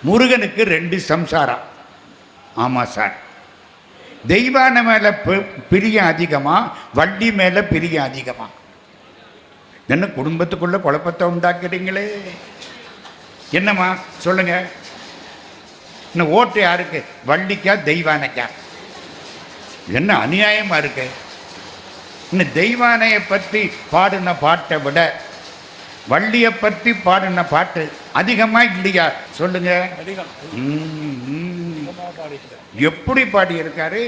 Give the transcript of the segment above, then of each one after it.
முருகனுக்கு 2 சம்சாரம். ஆமாம் சார். தெய்வான மேலே பிரியம் அதிகமா, வள்ளி மேலே பிரியம் அதிகமா? என்ன குடும்பத்துக்குள்ள குழப்பத்தை உண்டாக்குறீங்களே, என்னம்மா சொல்லுங்க. இன்னும் ஓட்டு யாருக்கு, வள்ளிக்கா தெய்வானைக்கா? என்ன அநியாயமா இருக்கு. இன்னும் தெய்வானையை பற்றி பாடின பாட்டை விட வள்ளியை பற்றி பாடின பாட்டு அதிகமா இல்லையா சொல்லுங்க. எப்படி பாடி இருக்காரு.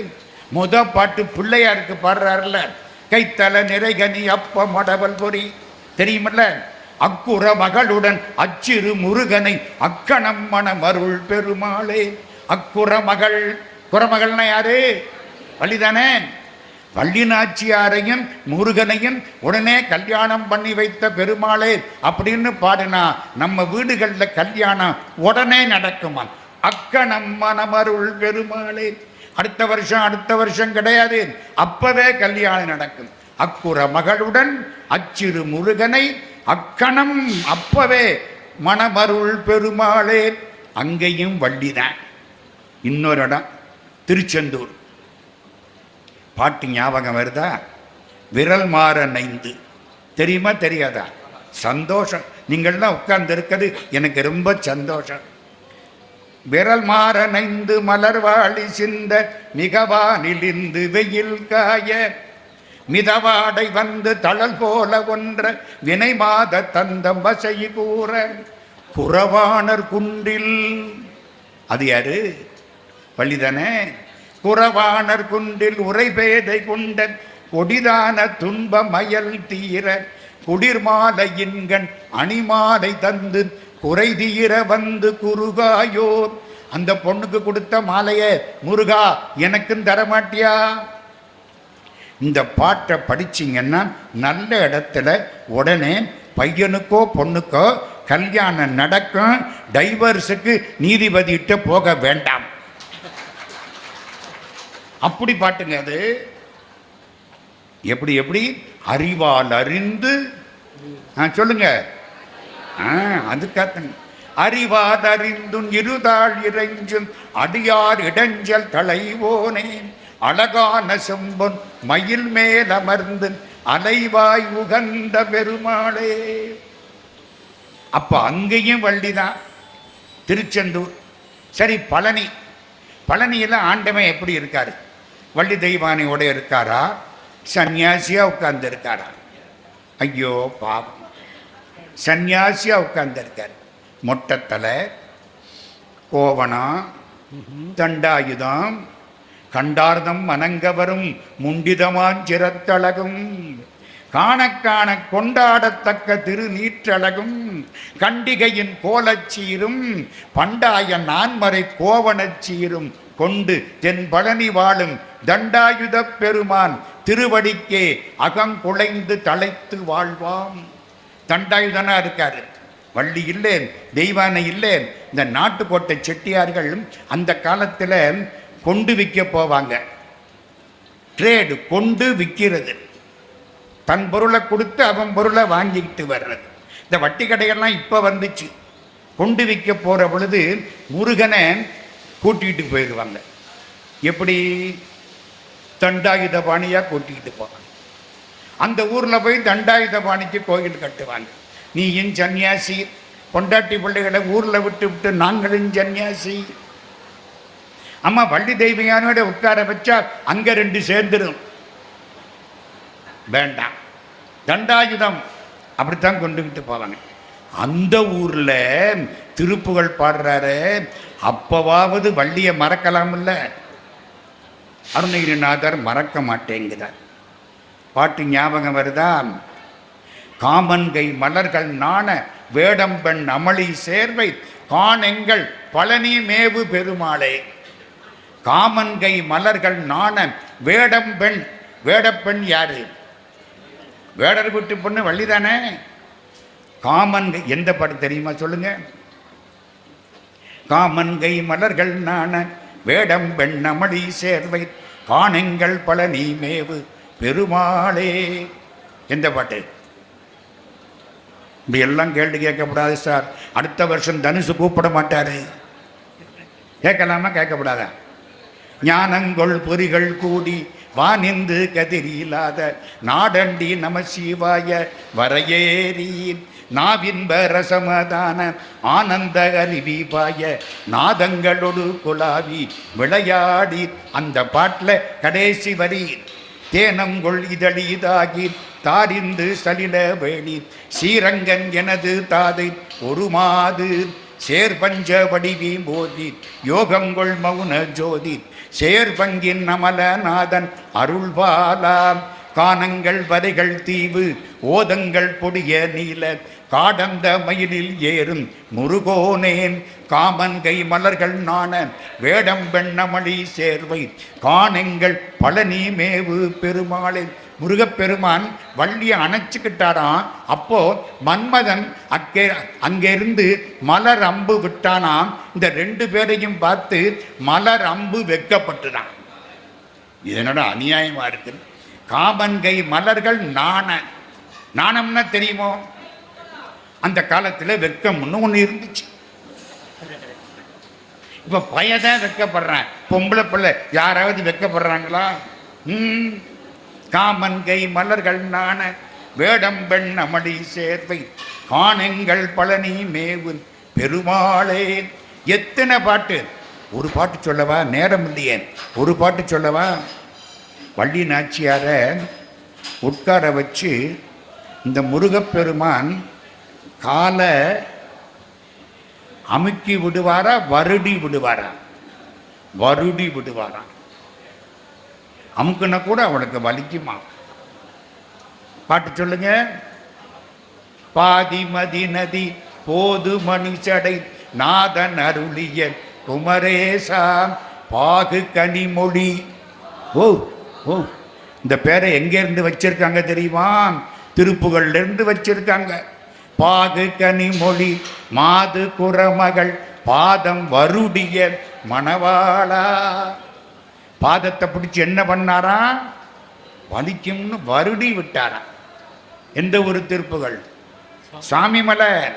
பாட்டு பிள்ளையாருக்கு பாடுறாருல, கைத்தல நிறைகனி அப்ப மடவல் பொறி தெரியுமல்ல. அக்குற மகளுடன் அச்சிறு முருகனை அக்கணம் மணமருள் பெருமாளே. அக்குற மகள், குறமகள்னா யாரு? வள்ளிதானே. வள்ளி நாச்சியாரையும் முருகனையும் உடனே கல்யாணம் பண்ணி வைத்த பெருமாளே அப்படின்னு பாடினா நம்ம வீடுகளில் கல்யாணம் உடனே நடக்குமா? அக்கணம் மணமருள் பெருமாளே. அடுத்த வருஷம் கிடையாது, அப்பவே கல்யாணம் நடக்கும். அக்குற மகளுடன் அச்சிறு முருகனை அக்கணம், அப்பவே மணமருள் பெருமாளே. அங்கேயும் வள்ளிதான். இன்னொரு இடம் திருச்செந்தூர். பாட்டு ஞாபகம் வருதா? விரல் மாற நைந்து தெரியுமா தெரியாதா? சந்தோஷம். நீங்கள்லாம் உட்கார்ந்து இருக்கிறது எனக்கு ரொம்ப சந்தோஷம். விரல் மாற நைந்து மலர்வாழி சிந்த மிகவானிலிருந்து வெயில் காய மிதவாடை வந்து தளல் போல ஒன்ற வினை மாத தந்தம் வசை கூற குறவாணர் குன்றில். அது யாரு? வள்ளிதானே. குறவாணர் குன்றில் உரைபேதை கொண்ட கொடிதான துன்ப மயல் தீர குளிர்மாலையின்கண் அணிமாலை தந்து குறை தீர வந்து குருகாயோ. அந்த பொண்ணுக்கு கொடுத்த மாலையை முருகா எனக்கும் தரமாட்டியா? இந்த பாட்டை படிச்சிங்கன்னா நல்ல இடத்துல உடனே பையனுக்கோ பொண்ணுக்கோ கல்யாணம் நடக்கும். டைவர்ஸுக்கு நீதிபதியிட்ட போக வேண்டாம். அப்படி பாட்டுங்க அது. எப்படி எப்படி அறிவால் அறிந்து சொல்லுங்க. அதுக்காக அறிவால் அறிந்தும் இருதாள் இறைஞ்சும் அடியார் இடைஞ்சல் தலைவோனே அழகான செம்பொன் மயில் மேல் அமர்ந்து அலைவாய் உகந்த பெருமாளே. அப்ப அங்கேயும் வள்ளிதான். திருச்செந்தூர். சரி, பழனி. பழனியில் ஆண்டவன் எப்படி இருக்காரு? வள்ளி தெய்வானையோட இருக்காரா, சன்னியாசியா உட்கார்ந்து இருக்காரா? ஐயோ பாவம், சன்னியாசியா உட்கார்ந்து இருக்காரு. மொட்டத்தலை, கோவணம், தண்டாயுதம், கண்டார்தம் மனங்கவரும் முண்டிதமாஞ்சிரத்தழகும் காண காண கொண்டாடத்தக்க திருநீற்றழகும் கண்டிகையின் கோலச்சீரும் பண்டாய நான்மறை கோவணச்சீரும் கொண்டு தென் பழனி வாழும் தண்டாயுத பெருமான் திருவடிக்கே அகங்குலைந்து தலைத்து வாழ்வாம். தண்டாயுதனா இருக்காரு. வள்ளி இல்லேன், தெய்வானை இல்லேன். இந்த நாட்டுக்கோட்டை செட்டியார்கள் அந்த காலத்தில் கொண்டு விற்க போவாங்க. ட்ரேடு, கொண்டு விற்கிறது. தன் பொருளை கொடுத்து அவன் பொருளை வாங்கிக்கிட்டு வர்றது. இந்த வட்டி கடைகள்லாம் இப்போ வந்துச்சு. கொண்டு விற்க போகிற பொழுது முருகனை கூட்டிகிட்டு போயிடுவாங்க. எப்படி? தண்டாயுத பாணியாக கூட்டிகிட்டு போவாங்க. அந்த ஊரில் போய் தண்டாயுத பாணிக்கு கோயில் கட்டுவாங்க. நீயும் சன்னியாசி, பொண்டாட்டி பிள்ளைகளை ஊரில் விட்டு விட்டு நாங்களும் சன்னியாசி. அம்மா வள்ளி தெய்வயானோட உட்கார வச்சா அங்கே 2 சேர்ந்துடும். வேண்டாம், தண்டாயுதம் அப்படித்தான் கொண்டுகிட்டு போவாங்க. அந்த ஊர்ல திருப்புகழ் பாடுறாரு. அப்பவாவது வள்ளியை மறக்கலாம் இல்ல? அருணகிரிநாதர் மறக்க மாட்டேங்குதார். பாட்டு ஞாபகம் வருதா? காமன்கை மலர்கள் நாண வேடம்பெண் அமளி சேர்வை காணெங்கள் பழனி மேவு பெருமாளே. காமன்கை மலர்கள் நாண வேடம்பெண். வேடப்பெண் யாரு? வேடர் வீட்டு பொண்ணு வள்ளிதானே. காமன்கை எந்த பாட்டு தெரியுமா சொல்லுங்க? காமன்கை மலர்கள் நாண வேடம் பெண் அமளி சேர்வை காணெங்கள் பழனி மேவு பெருமாளே. எந்த பாட்டு? இப்படி எல்லாம் கேள்வி கேட்கக்கூடாது சார். அடுத்த வருஷம் தனுசு கூப்பிட மாட்டாரு. கேட்கலாமா கேட்கப்படாதா? ஞானங்கொள் பொறிகள் கூடி வானிந்து கதிரில்லாத நாடண்டி நம சிவாய வரையேறி நாவின்ப ரசமதான ஆனந்த அருவிபாய நாதங்களோடு குலாவி விளையாடி. அந்த பாட்டில் கடைசி வரி தேனங்கொள் இதழிதாகி தாரிந்து சலில வேணி ஸ்ரீரங்கன் எனது தாதை ஒரு மாது சேர்பஞ்ச வடிவி போதி யோகங்கொள் மௌன ஜோதி சேர்பங்கின் அமலநாதன் அருள்பாலாம் கானங்கள் வரைகள் தீவு ஓதங்கள் பொடிய நீல காடந்த மயிலில் ஏறும் முருகோனேன் காமன்கை மலர்கள் நாண வேடம் வெண்ணமளி சேர்வை காணெங்கள் பழனி மேவு பெருமாளை. முருகப்பெருமான் வள்ளியை அணைச்சிக்கிட்டாராம். அப்போ மன்மதன் அங்கிருந்து மலர் அம்பு விட்டானாம். இந்த 2 பேரையும் பார்த்து மலர் அம்பு வெக்கப்பட்டுதான். இதனோட அநியாயமா இருக்கு. காமன்கை மலர்கள் நாணம்னா தெரியுமோ? அந்த காலத்தில் வெக்கம்னு ஒன்று இருந்துச்சு. இப்போ பையதான் வெக்கப்படுறேன், பொம்பளை பிள்ளை யாராவது வெக்கப்படுறாங்களா? காமன்கை மலர்கள் நாண வேடம் பெண் அமளி சேர்வை காணெங்கள் பழனி மேவு பெருமாளே. எத்தனை பாட்டு! ஒரு பாட்டு சொல்லவா? நேரம் இல்லையே. ஒரு பாட்டு சொல்லவா? வள்ளி நாச்சியார உட்கார வச்சு இந்த முருகப்பெருமான் காலை அமுக்கி விடுவாரா, வருடி விடுவாரா? வருடி விடுவாரா. அமுக்குன்னா கூட அவளுக்கு வலிக்குமா? பாட்டு சொல்லுங்க. பாதி மதி நதி போது மணிச்சடை நாதன் அருளிய குமரேசா பாகு கனிமொழி. ஓ ஓ இந்த பேரை எங்கேருந்து வச்சிருக்காங்க தெரியுமா? திருப்புகள்ல இருந்து வச்சிருக்காங்க. பாகு கனிமொழி மாது குறமகள் பாதம் வருடிய மணவாளா. பாதத்தை பிடிச்சி என்ன பண்ணாரா? வலிக்கும்னு வருடி விட்டாரா. எந்த ஒரு திருப்புகள்? சாமி மலர்.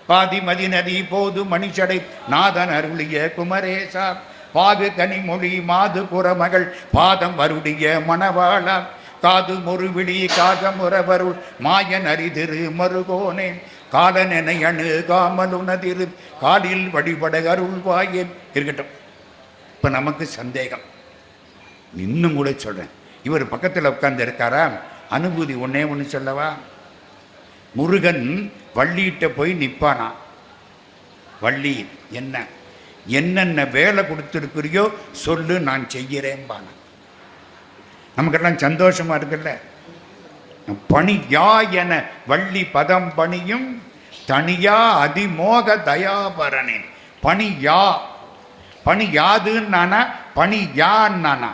பாதி மதி நதி போது மணிச்சடை நாதன் அருளிய குமரேசா பாகு கனிமொழி மாது குறமகள் பாதம் வருடிய மணவாளா காது மொருவிழி காகமுறவருள் மாயன் அரிதிரு மருகோனே காலனெனை அணு காமலுனதிரு காலில் வழிபட அருள்வாயேன். இருக்கட்டும். இப்போ நமக்கு சந்தேகம். இன்னும் கூட சொல்கிறேன். இவர் பக்கத்தில் உட்கார்ந்து இருக்காரா? அனுபூதி ஒன்றே ஒன்று சொல்லவா? முருகன் வள்ளிகிட்ட போய் நிற்பானா. வள்ளி என்னென்ன வேலை கொடுத்துருக்குறியோ சொல்லு, நான் செய்கிறேன்பானா. நமக்கெல்லாம் சந்தோஷமா இருக்குல்ல. பணி யா என வள்ளி பதம் பணியும் தனியா அதிமோக தயாபரணே. பணி யாதுன்னா பணி யான்னா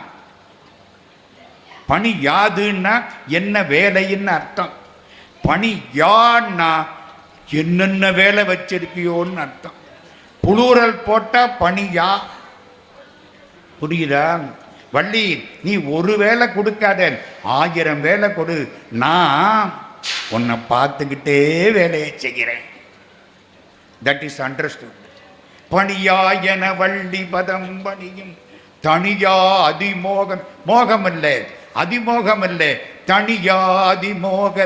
பணி யாதுன்னா என்ன வேலைன்னு அர்த்தம். பணி யான்னா என்னென்ன வேலை வச்சிருக்கியோன்னு அர்த்தம். புளூரல் போட்டா பணியா. புரியுதா? வள்ளி நீ ஒரு வேலை கொடுக்காத, 1000 வேலை கொடு, நான் உன்னை பார்த்துக்கிட்டே வேலையை செய்கிறேன். That is understood. பணியா என வள்ளி பதம் பணியும் தனியா அதிமோகம். மோகம் அல்ல, அதிமோகம் அல்ல, தனியா அதிமோக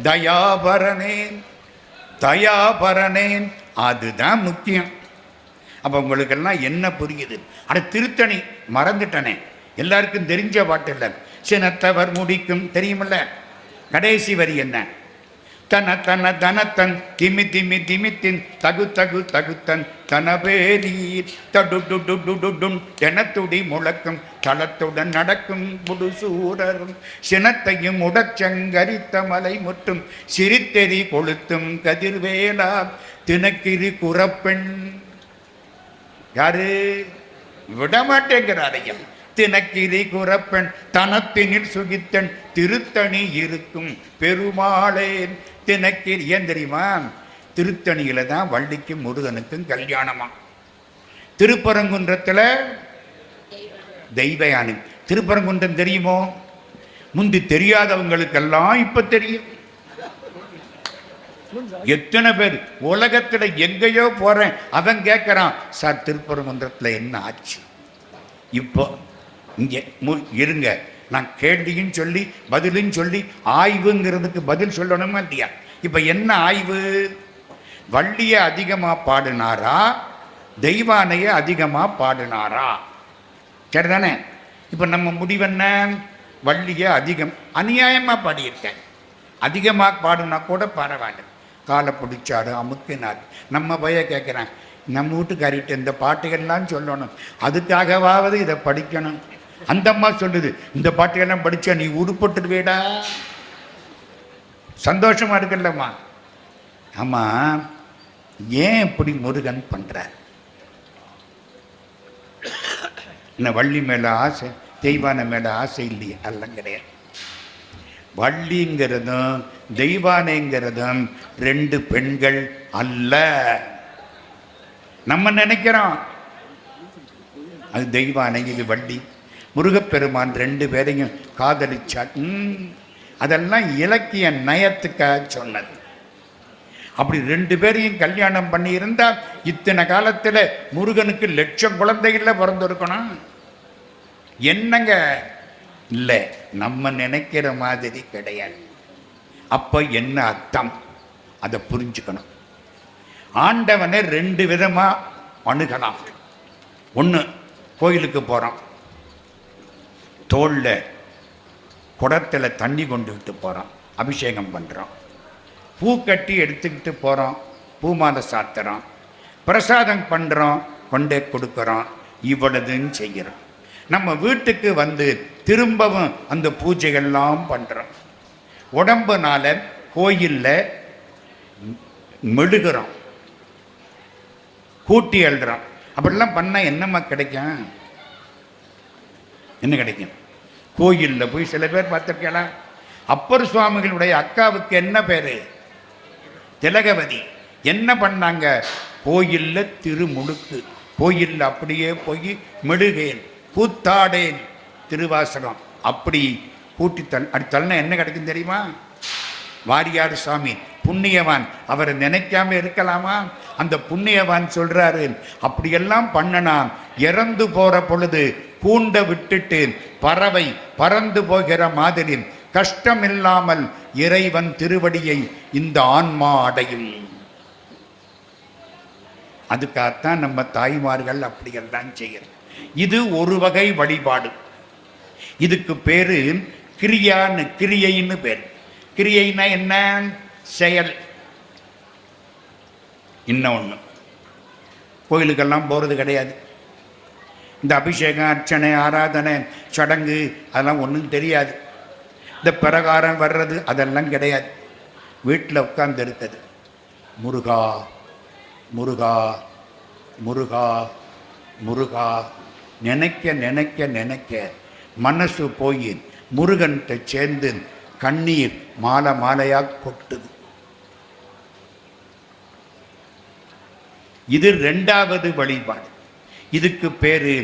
தயாபரணேன். தயாபரணேன் அதுதான் முக்கியம். அப்போ உங்களுக்கெல்லாம் என்ன புரியுது? அட திருத்தணி மறந்துட்டனே, எல்லாருக்கும் தெரிஞ்ச பாட்டு இல்லை. சினத்தவர் முடிக்கும் தெரியுமில்ல. கடைசி வரி என்ன? தன தன தனத்தன் திமி திமி திமித்தின் தகு தகு தகுத்தன் தனபேரி தடுடுடுடுடும் தெனத்துடி முழக்கும் தளத்துடன் நடக்கும் புடுசூரரும் சினத்தையும் உடச்சங்கரித்த மலை முற்றும் சிரித்தெறி கொளுத்தும் கதிர்வேலா தினக்கிரி குறப்பெண். யாரு? விடமாட்டேங்கிறாரையா. தினக்கிரி குறப்பெண் தனத்தினில் சுகித்தன் திருத்தணி இருக்கும் பெருமாளேன். தினக்கிரி ஏன் தெரியுமா? திருத்தணியில தான் வள்ளிக்கும் முருகனுக்கும் கல்யாணமா. திருப்பரங்குன்றத்தில் தெய்வயானி. திருப்பரங்குன்றம் தெரியுமோ? முந்தி தெரியாதவங்களுக்கெல்லாம் இப்ப தெரியும். எத்தனை பேர் உலகத்துல எங்கேயோ போறேன், அவன் கேட்கறான், சார் திருப்பரங்குன்றத்துல என்ன ஆச்சு? இப்போ இங்க இருங்க, நான் கேள்வியும் சொல்லி பதிலும் சொல்லி ஆய்வுங்கிறதுக்கு பதில் சொல்லணுமா இல்லையா? இப்ப என்ன ஆய்வு? வள்ளிய அதிகமா பாடினாரா, தெய்வானைய அதிகமா பாடினாரா? சரிதானே? இப்ப நம்ம முடிவென்ன? வள்ளிய அதிகம் அநியாயமா பாடியிருக்கேன். அதிகமா பாடுனா கூட பரவாயில்ல, காலை பிடிச்சாடு அமுக்கினார். நம்ம பைய கேட்குறேன், நம்ம வீட்டுக்காரிட்ட இந்த பாட்டுகள்லாம் சொல்லணும், அதுக்காகவாவது இதை படிக்கணும். அந்த அம்மா சொல்லுது, இந்த பாட்டுகள்லாம் படிச்சா நீ உருப்பட்டுடுவேடா. சந்தோஷமா இருக்குல்லம்மா? ஆமா, ஏன் இப்படி முருகன் பண்றார்? என்ன வள்ளி மேல ஆசை, தெய்வான மேல ஆசை இல்லையா? எல்லாம் கிடையாது. வள்ளிங்கிறதும் தெய்வானைங்கிறதும் ரெண்டு பெண்கள் அல்ல. நம்ம நினைக்கிறோம் அது தெய்வானை, இது வள்ளி. முருகப்பெருமான் ரெண்டு பேரையும் காதலிச்சார். அதெல்லாம் இலக்கிய நயத்துக்காக சொன்னது. அப்படி ரெண்டு பேரையும் கல்யாணம் பண்ணி இருந்தால் இத்தனை காலத்துல முருகனுக்கு லட்சம் குழந்தைகள்ல பிறந்திருக்கணும். என்னங்க? இல்லை, நம்ம நினைக்கிற மாதிரி கிடையாது. அப்ப என்ன அர்த்தம்? அதை புரிஞ்சுக்கணும். ஆண்டவனை ரெண்டு விதமா அணுகலாம். ஒன்று, கோயிலுக்கு போறோம், தோல்ல குடத்துல தண்ணி கொண்டு விட்டு போறோம், அபிஷேகம் பண்றோம். பூ கட்டி எடுத்துக்கிட்டு போறோம், பூமாலை சாத்துறோம், பிரசாதம் பண்றோம், கொண்டே கொடுக்கிறோம். இவ்வளவுன்னு செய்கிறோம். நம்ம வீட்டுக்கு வந்து திரும்பவும் அந்த பூஜைகள்லாம் பண்றோம். உடம்புனால கோயில்ல மெழுகிறோம், கூட்டி எழுதுறோம். அப்படிலாம் பண்ணா என்னம்மா கிடைக்கும்? என்ன கிடைக்கும்? கோயில்ல போய் சில பேர் பார்த்திருக்கலாம், அப்பர் சுவாமிகளுடைய அக்காவுக்கு என்ன பேரு? திலகவதி. என்ன பண்ணாங்க? கோயில்ல திருமுழுக்கு, கோயில்ல அப்படியே போய் மெழுகேன், கூத்தாடேன், திருவாசகம் அப்படி கூட்டி தள்ளன என்ன கிடைக்கும் தெரியுமா? வாரியார் சாமி புண்ணியவான், அவரை நினைக்காம இருக்கலாமா? அந்த புண்ணியவான் சொல்றாரு, அப்படியெல்லாம் பண்ணனான், இறந்து போற பொழுது கூண்ட விட்டுட்டு பறவை பறந்து போகிற மாதிரி கஷ்டம் இல்லாமல் இறைவன் திருவடியை இந்த ஆன்மா அடையும். அதுக்காகத்தான் நம்ம தாய்மார்கள் அப்படியெல்லாம் செய்யறது. இது ஒரு வகை வழிபாடு. இதுக்கு பேரு கிரியான்னு, கிரியைன்னு பேர். கிரியைனா என்ன? செயல். இன்னொன்று, கோயிலுக்கெல்லாம் போகிறது கிடையாது. இந்த அபிஷேகம், அர்ச்சனை, ஆராதனை, சடங்கு அதெல்லாம் ஒன்றும் தெரியாது. இந்த பிரகாரம் வர்றது அதெல்லாம் கிடையாது. வீட்டில் உட்கார்ந்து இருக்குது, முருகா முருகா முருகா முருகா நினைக்க நினைக்க நினைக்க மனசு போய் முருகன்கிட்ட சேர்ந்து கண்ணீர் மாலை மாலையாக கொட்டுது. இது ரெண்டாவது வழிபாடு. இதுக்கு பேரு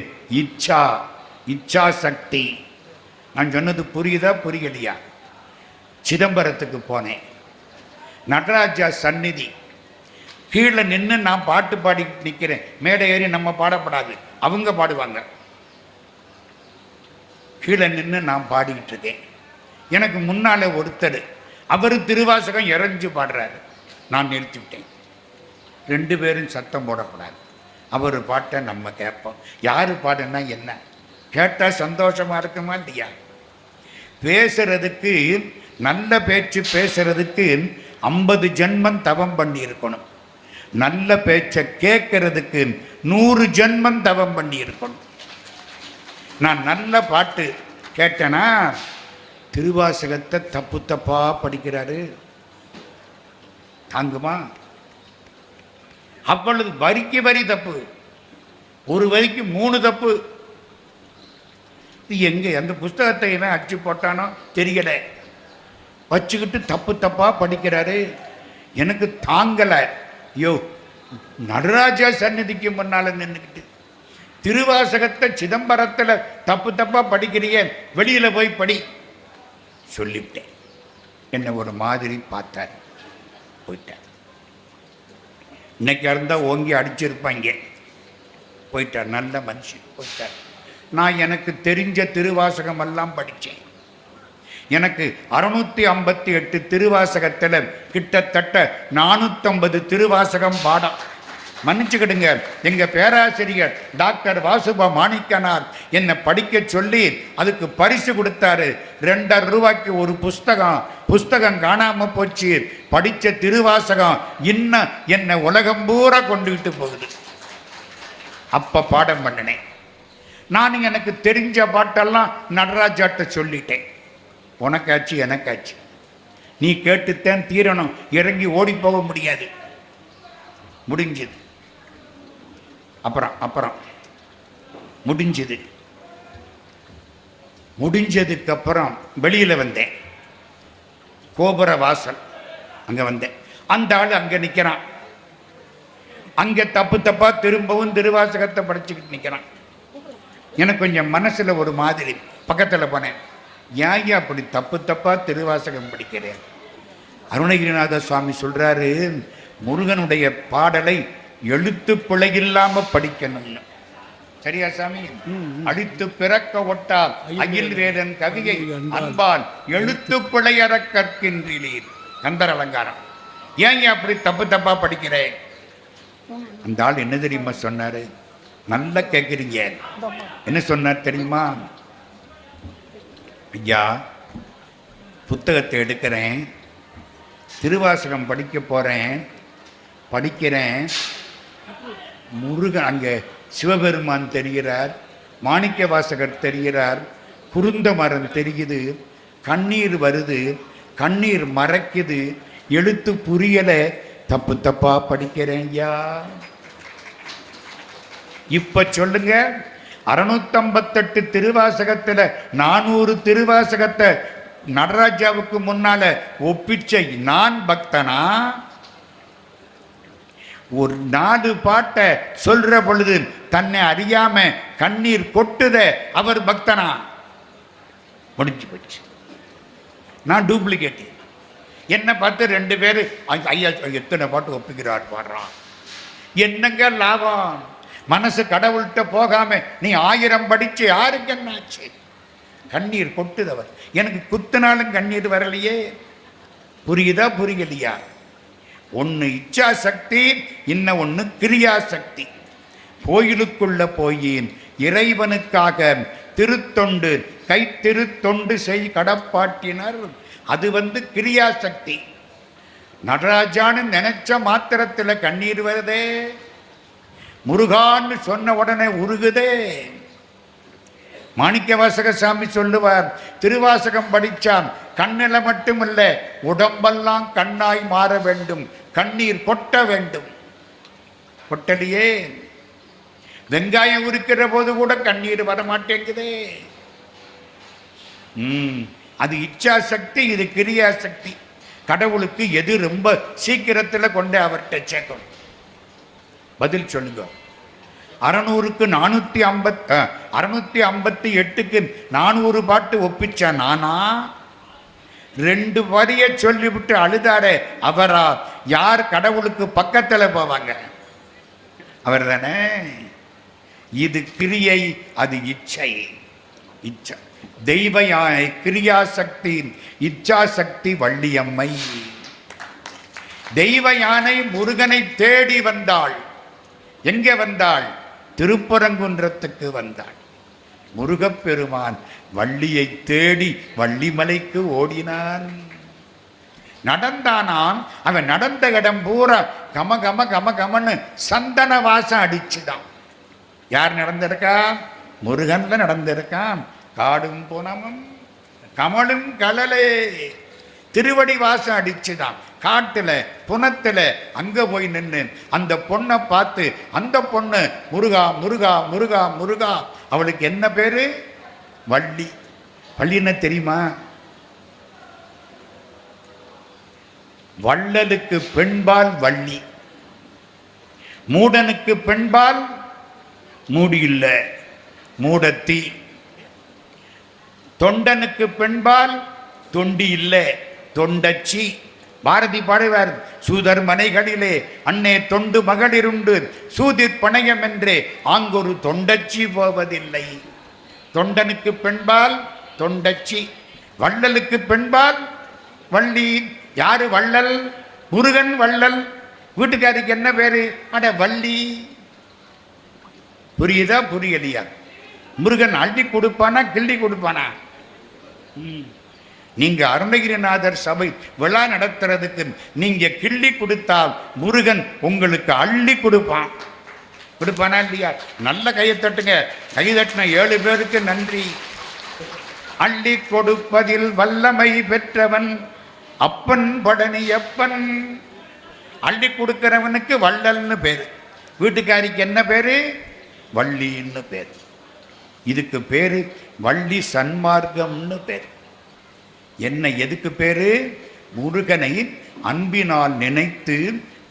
இச்சா, இச்சா சக்தி. நான் சொன்னது புரியுதா புரியலையா? சிதம்பரத்துக்கு போனேன், நடராஜா சந்நிதி. கீழே நின்று நான் பாட்டு பாடி நிற்கிறேன். மேடை ஏறி நம்ம பாடப்படாது, அவங்க பாடுவாங்க. கீழே நின்று நான் பாடிக்கிட்டு இருக்கேன். எனக்கு முன்னால ஒருத்தர், அவர் திருவாசகம் இறைஞ்சு பாடுறாரு. நான் நிறுத்திவிட்டேன். ரெண்டு பேரும் சத்தம் போடக்கூடாது. அவர் பாட்டை நம்ம கேட்போம். யாரு பாடுனா என்ன? கேட்டால் சந்தோஷமா இருக்குமா இல்லையா? பேசுறதுக்கு, நல்ல பேச்சு பேசுறதுக்கு 50 ஜென்மம் தவம் பண்ணி இருக்கணும். நல்ல பேச்சை கேட்கறதுக்கு 100 ஜென்மம் தவம் பண்ணி இருக்கணும். நான் நல்ல பாட்டு கேட்டேனா, திருவாசகத்தை தப்பு தப்பா படிக்கிறாரு, தாங்குமா? அவ்வளவு வரிக்கு வரி தப்பு, ஒரு வரிக்கு 3 தப்பு. இது எங்க அந்த புஸ்தகத்தை இவன் அச்சு போட்டானோ தெரியல, வச்சுக்கிட்டு தப்பு தப்பா படிக்கிறாரு. எனக்கு தாங்கல. ஐயோ, நடராஜா சந்நிதிக்கு முன்னால நின்றுக்கிட்டு திருவாசகத்தை சிதம்பரத்துல தப்பு தப்பா படிக்கிறிய, வெளியில போய் படி சொல்லிவிட்டேன். என்ன ஒரு மாதிரி பார்த்தார். போயிட்டார். இன்னைக்கு இருந்தால் ஓங்கி அடிச்சிருப்பாங்க. போயிட்டார், நல்ல மனுஷன் போயிட்டார். நான் எனக்கு தெரிஞ்ச திருவாசகம் எல்லாம் படித்தேன். எனக்கு 658 திருவாசகத்தில் கிட்டத்தட்ட 450 திருவாசகம் பாடம். மன்னிச்சுக்கிடுங்க, எங்கள் பேராசிரியர் டாக்டர் வாசுபா மாணிக்கனார் என்னை படிக்க சொல்லி அதுக்கு பரிசு கொடுத்தாரு. 2.5 ரூபாய்க்கு ஒரு புஸ்தகம் காணாமல் போச்சு. படித்த திருவாசகம் இன்னும் என்னை உலகம் பூரா கொண்டுகிட்டு போகுது. அப்போ பாடம் பண்ணினேன். நான் எனக்கு தெரிஞ்ச பாட்டெல்லாம் நடராஜாட்ட சொல்லிட்டேன். உனக்காச்சு எனக்காச்சு, நீ கேட்டுத்தான் தீரணும், இறங்கி ஓடி போக முடியாது. முடிஞ்சது. அப்புறம் முடிஞ்சதுக்கு அப்புறம் வெளியில் வந்தேன். கோபுர வாசல் அங்கே வந்தேன். அந்த ஆள் அங்கே நிற்கிறான். அங்கே தப்பா திரும்பவும் திருவாசகத்தை படிச்சுக்கிட்டு நிற்கிறான். எனக்கு கொஞ்சம் மனசில் ஒரு மாதிரி. பக்கத்தில் போனேன். ஏன் அப்படி தப்பா திருவாசகம் படிக்கிறேன்? அருணகிரிநாத சுவாமி சொல்கிறாரு, முருகனுடைய பாடலை எழுத்து பிழையில்லாம படிக்கணும்னு. சரியா சாமி? அடித்து பிறக்க ஒட்டால் அகில் வேதன் கவியை அன்பால் எழுத்து பிழையற கற்கின்றீர். கந்தர் அலங்காரம். ஏன் அப்படி தப்பா படிக்கிறேன்? அந்த ஆள் என்ன தெரியுமா சொன்னாரு? நல்லா கேட்குறீங்க. என்ன சொன்னார் தெரியுமா? ஐயா, புத்தகத்தை எடுக்கிறேன், திருவாசகம் படிக்க போகிறேன், படிக்கிறேன். முருகன் அங்கே சிவபெருமான் தெரிகிறார், மாணிக்க வாசகர் தெரிகிறார், குருந்த மரம் தெரியுது, கண்ணீர் வருது, கண்ணீர் மறைக்குது, எழுத்து புரியலை, தப்பா படிக்கிறேன் ஐயா. இப்ப சொல்லுங்க, 658 திருவாசகத்துல 400 திருவாசகத்தை நடராஜாவுக்கு முன்னால ஒப்பிச்ச நான் பக்தனா? ஒரு 4 பாட்டை சொல்ற பொழுது தன்னை அறியாம கண்ணீர் கொட்டுத அவர் பக்தனா? முடிஞ்சு போச்சு. நான் டூப்ளிகேட். என்ன பார்த்து 2 பேரு ஐயா எத்தனை பாட்டு ஒப்பிக்கிறார் பாடுறான். என்னங்க லாபம்? மனசு கடவுள்கிட்ட போகாம நீ 1000 படிச்சு யாருக்கு என்னாச்சு? கண்ணீர் கொட்டுதவர். எனக்கு குத்துனாலும் கண்ணீர் வரலையே. புரியுதா புரியலையா? ஒன்று இச்சா சக்தி, இன்னும் ஒன்று கிரியா சக்தி. கோயிலுக்குள்ள போய் இறைவனுக்காக திருத்தொண்டு, கை திருத்தொண்டு செய் கடப்பாட்டினர், அது கிரியா சக்தி. நடராஜான்னு நினைச்ச மாத்திரத்தில் கண்ணீர் வருதே, முருகான்னு சொன்ன உடனே உருகுதே. மாணிக்க வாசக சாமி சொல்லுவார், திருவாசகம் படிச்சான் கண்ணில மட்டுமல்ல உடம்பெல்லாம் கண்ணாய் மாற வேண்டும், கண்ணீர் கொட்ட வேண்டும். கொட்டலையே. வெங்காயம் உரிக்கிற போது கூட கண்ணீர் வரமாட்டேங்குதே. அது இச்சா சக்தி, இது கிரியா சக்தி. கடவுளுக்கு எது ரொம்ப சீக்கிரத்தில் கொண்டு அவர்கிட்ட சேர்க்கணும்? பதில் சொல்லுங்க. 600க்கு 658க்கு 400 பாட்டு ஒப்பிச்ச நானா? 2 வரிய சொல்லிவிட்டு அழுதாரே அவரா? யார் கடவுளுக்கு பக்கத்தில் போவாங்க? அவர் தானே. இது கிரியை, அது இச்சை. இச்சை தெய்வ கிரியா சக்தி, இச்சா சக்தி வள்ளியம்மை. தெய்வ யானை முருகனை தேடி வந்தாள். எங்கே வந்தாள்? திருப்பரங்குன்றத்துக்கு வந்தாள். முருகப்பெருமான் வள்ளியை தேடி வள்ளிமலைக்கு ஓடினான். நடந்தானாம். அவன் நடந்த இடம் பூரா கம கம கம கமன்னு சந்தன வாசம் அடிச்சுதான். யார் நடந்திருக்கா? முருகன்ல நடந்திருக்கான். காடும் புனமும் கமலும் கலலே, திருவடி வாசம் அடிச்சுதான். காட்டுல புனத்துல அங்க போய் நின்று அந்த பொண்ணை பார்த்து, அந்த பொண்ணு முருகா முருகா முருகா முருகா. அவளுக்கு என்ன பேரு? வள்ளி. வள்ளின்னா தெரியுமா? வள்ளலுக்கு பெண்பால் வள்ளி, மூடனுக்கு பெண்பால் மூடி இல்ல மூடத்தி, தொண்டனுக்கு பெண்பால் தொண்டி இல்லை தொண்டச்சி. பாரதி பாடுவார், சூதர் மனைகளிலே அன்னே தொண்டு மகளிருண்டு சூதிர் பணையம் என்றே ஆங்கொரு தொண்டச்சி போவதில்லை. தொண்டனுக்கு பெண்பால் தொண்டச்சி, வள்ளலுக்கு பெண்பால் வள்ளி. யாரு வள்ளல்? முருகன் வள்ளல். வீட்டுக்காருக்கு என்ன பேரு? அட வள்ளி. புரியுதா புரியலையா? முருகன் அள்ளி கொடுப்பானா கிள்ளி கொடுப்பானா? நீங்க அருணகிரிநாதர் சபை விழா நடத்துறதுக்கு நீங்க கிள்ளி கொடுத்தால் முருகன் உங்களுக்கு அள்ளி கொடுப்பான். கொடுப்பானா இல்லையா? நல்ல கையை தட்டுங்க. கை தட்டின 7 பேருக்கு நன்றி. அள்ளி கொடுப்பதில் வல்லமை பெற்றவன் அப்பன் பழனியப்பன். அள்ளி கொடுக்கிறவனுக்கு வள்ளல்னு பேரு, வீட்டுக்காரிக்கு என்ன பேரு? வள்ளின்னு பேர். இதுக்கு பேரு வள்ளி சன்மார்க்கம்னு பேர். என்ன எதுக்கு பேரு? முருகனை அன்பினால் நினைத்து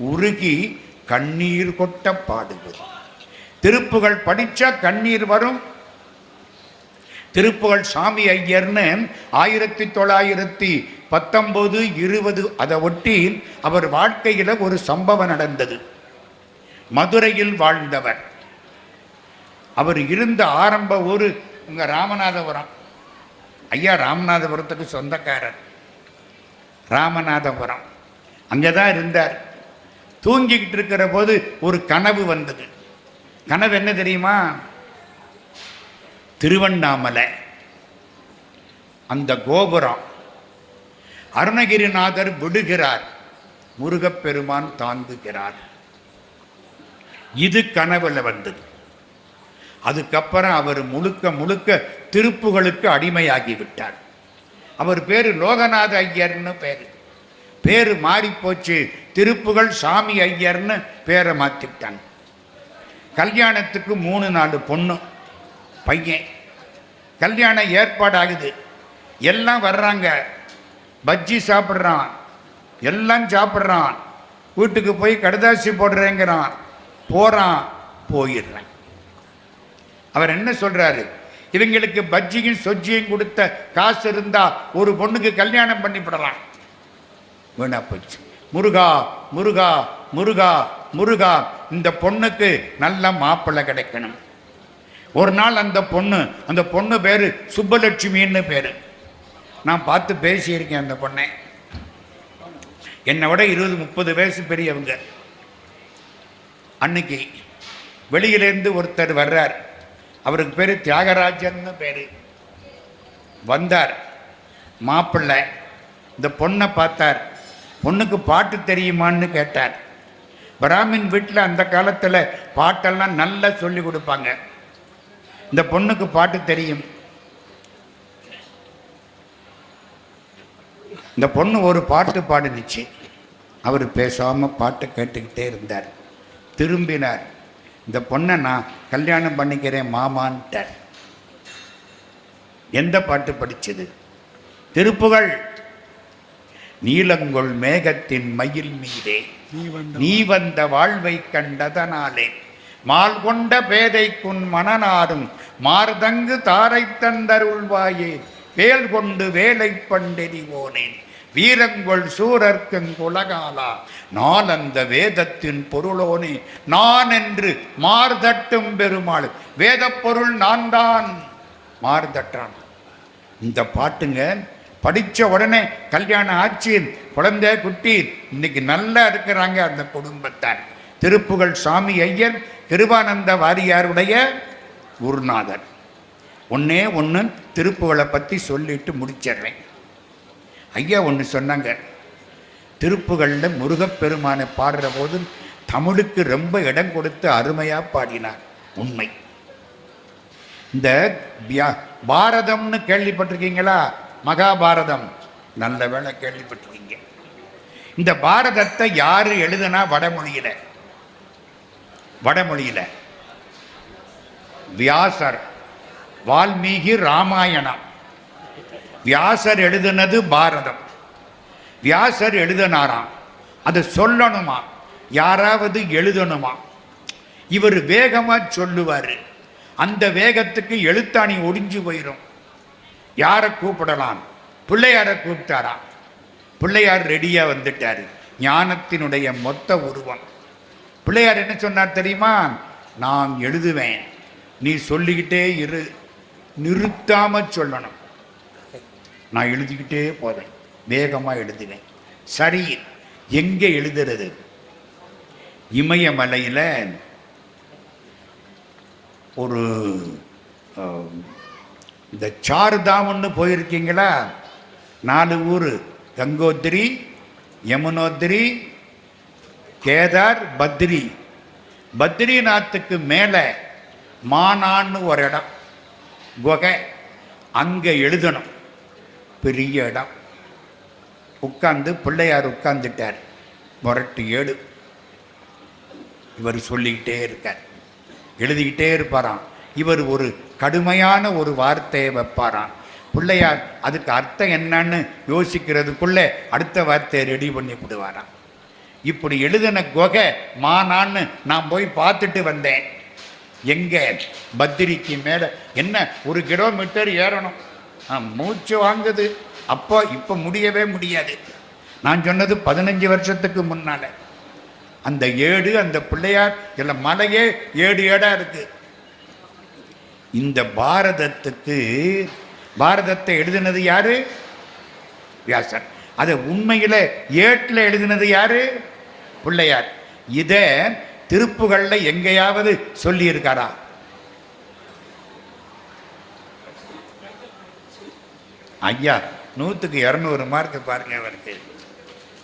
உருகி கண்ணீர் கொட்ட பாடுவது. திருப்புகள் படிச்சா கண்ணீர் வரும். திருப்புகள் சாமி ஐயர்னு 1919, 20 அதை ஒட்டி அவர் வாழ்க்கையில் ஒரு சம்பவம் நடந்தது. மதுரையில் வாழ்ந்தவர். அவர் இருந்த ஆரம்ப ஊர் உங்க ராமநாதபுரம். ஐயா ராமநாதபுரத்துக்கு சொந்தக்காரர். ராமநாதபுரம் அங்கே தான் இருந்தார். தூங்கிக்கிட்டு இருக்கிற போது ஒரு கனவு வந்தது. கனவு என்ன தெரியுமா? திருவண்ணாமலை அந்த கோபுரம், அருணகிரிநாதர் விடுகிறார், முருகப்பெருமான் தாங்குகிறார். இது கனவுல வந்தது. அதுக்கப்புறம் அவர் முழுக்க முழுக்க திருப்புகளுக்கு அடிமையாகிவிட்டார். அவர் பேரு லோகநாத ஐயர்னு பேரு மாறி போச்சு. திருப்புகள் சாமி ஐயர்னு பேரை மாத்திட்டாங்க. கல்யாணத்துக்கு 3-4 பொண்ணு பையன். கல்யாணம் ஏற்பாடு ஆகுது. எல்லாம் வர்றாங்க. பஜ்ஜி சாப்பிட்றான், எல்லாம் சாப்பிட்றான். வீட்டுக்கு போய் கடுதாசி போடுறேங்கிறான். போறான், போயிடுறான். அவர் என்ன சொல்றாரு? இவங்களுக்கு பஜ்ஜியும் சொஜ்ஜியும் கொடுத்த காசு இருந்தா ஒரு பொண்ணுக்கு கல்யாணம் பண்ணிவிடலாம். வீணா போச்சு. முருகா முருகா முருகா முருகா, இந்த பொண்ணுக்கு நல்ல மாப்பிள்ளை கிடைக்கணும். ஒரு நாள் அந்த பொண்ணு பேரு சுப்பலட்சுமின்னு பேரு. நான் பார்த்து பேசியிருக்கேன். அந்த பொண்ணை என்னை விட 20-30 வயசு பெரியவங்க. அன்னைக்கு வெளியிலேருந்து ஒருத்தர் வர்றார். அவருக்கு பேரு தியாகராஜன்னு பேரு. வந்தார் மாப்பிள்ளை. இந்த பொண்ணை பார்த்தார். பொண்ணுக்கு பாட்டு தெரியுமான்னு கேட்டார். பிராமின் வீட்டில் அந்த காலத்தில் பாட்டெல்லாம் நல்லா சொல்லி கொடுப்பாங்க. இந்த பொண்ணுக்கு பாட்டு தெரியும். இந்த பொண்ணு ஒரு பாட்டு பாடுனுச்சு. அவர் பேசாம பாட்டை கேட்டுக்கிட்டே இருந்தார். திரும்பினார். இந்த பொண்ணை நான் கல்யாணம் பண்ணிக்கிறேன் மாமான்ட்டார். எந்த பாட்டு படிச்சது? திருப்புகள். நீலங்கொள் மேகத்தின் மயில் மீதே நீ வந்த வாழ்வை கண்டதனாலே மால் கொண்ட பேதைக்குன் மனநாடும் மார்தங்கு தாரை தந்தருள்வாயே வேல் கொண்டு வேலை பண்டெறிவோனேன் வீரங்கொள் சூரர்க்கங் குலகாலா நான் அந்த வேதத்தின் பொருளோனே நான் என்று மார்தட்டும் பெருமாள். வேத பொருள் நான் தான். மார்தட்டான். இந்த பாட்டுங்க படித்த உடனே கல்யாணம் ஆச்சு, குழந்தை குட்டி, இன்னைக்கு நல்லா இருக்கிறாங்க அந்த குடும்பத்தார். திருப்புகள் சாமி ஐயர் கிருபானந்த வாரியாருடைய குருநாதர். ஒன்னே ஒன்று திருப்புகளை பற்றி சொல்லிட்டு முடிச்சிடுறேன். ஐயா ஒன்று சொன்னாங்க. திருப்புகளில் முருகப்பெருமானை பாடுற போது தமிழுக்கு ரொம்ப இடம் கொடுத்து அருமையாக பாடினார். உண்மை. இந்த பாரதம்னு கேள்விப்பட்டிருக்கீங்களா? மகாபாரதம். நல்ல வேளை கேள்விப்பட்டிருக்கீங்க. இந்த பாரதத்தை யாரு எழுதுனா? வடமொழியில வியாசர். வால்மீகி ராமாயணம். வியாசர் எழுதுனது பாரதம். வியாசர் எழுதினாராம். அதை சொல்லணுமா? யாராவது எழுதணுமா? இவர் வேகமா சொல்லுவாரு. அந்த வேகத்துக்கு எழுத்தாணி ஒடிஞ்சு போயிடும். யாரை கூப்பிடலாம்? பிள்ளையாரை கூப்பிட்டாராம். பிள்ளையார் ரெடியா வந்துட்டாரு, ஞானத்தினுடைய மொத்த உருவம். பிள்ளையார் என்ன சொன்னார் தெரியுமா? நான் எழுதுவேன், நீ சொல்லிக்கிட்டே இரு, நிறுத்தாம சொல்லணும். நான் எழுதிக்கிட்டே போவேன், வேகமா எழுதுவேன். சரி, எங்க எழுதுறது? இமயமலையில ஒரு இந்த சார்தாம்னு போயிருக்கீங்களா? 4 ஊர், கங்கோத்திரி, யமுனோத்திரி, கேதார், பத்ரி. பத்ரிநாத்துக்கு மேலே மானான்னு ஒரு இடம், குகை, அங்கே எழுதணும். பெரிய இடம். உட்கார்ந்து பிள்ளையார் உட்கார்ந்துட்டார், முரட்டு ஏடு. இவர் சொல்லிக்கிட்டே இருக்கார், எழுதிக்கிட்டே இருப்பாராம். இவர் ஒரு கடுமையான ஒரு வார்த்தையை வைப்பாராம். பிள்ளையார் அதுக்கு அர்த்தம் என்னன்னு யோசிக்கிறதுக்குள்ளே அடுத்த வார்த்தையை ரெடி பண்ணி விடுவாராம். இப்படி எழுதின குகை மானான்னு நான் போய் பார்த்துட்டு வந்தேன். எங்க? பத்திரிக்கு மேலே. என்ன 1 கிலோமீட்டர் ஏறணும், மூச்சு வாங்குது. அப்போ இப்போ முடியவே முடியாது. நான் சொன்னது 15 வருஷத்துக்கு முன்னால. அந்த ஏடு, அந்த பிள்ளையார் எல்லாம் மலையே ஏடு ஏடா இருக்கு. இந்த பாரதத்தை எழுதினது யாரு? வியாசர். அதை உண்மையில ஏட்டில் எழுதினது யாரு? பிள்ளையார். இத திருப்புகள்ல எங்கேயாவது சொல்லி இருக்காரா? ஐயா 100க்கு 200 மார்க் பாருங்க அவருக்கு.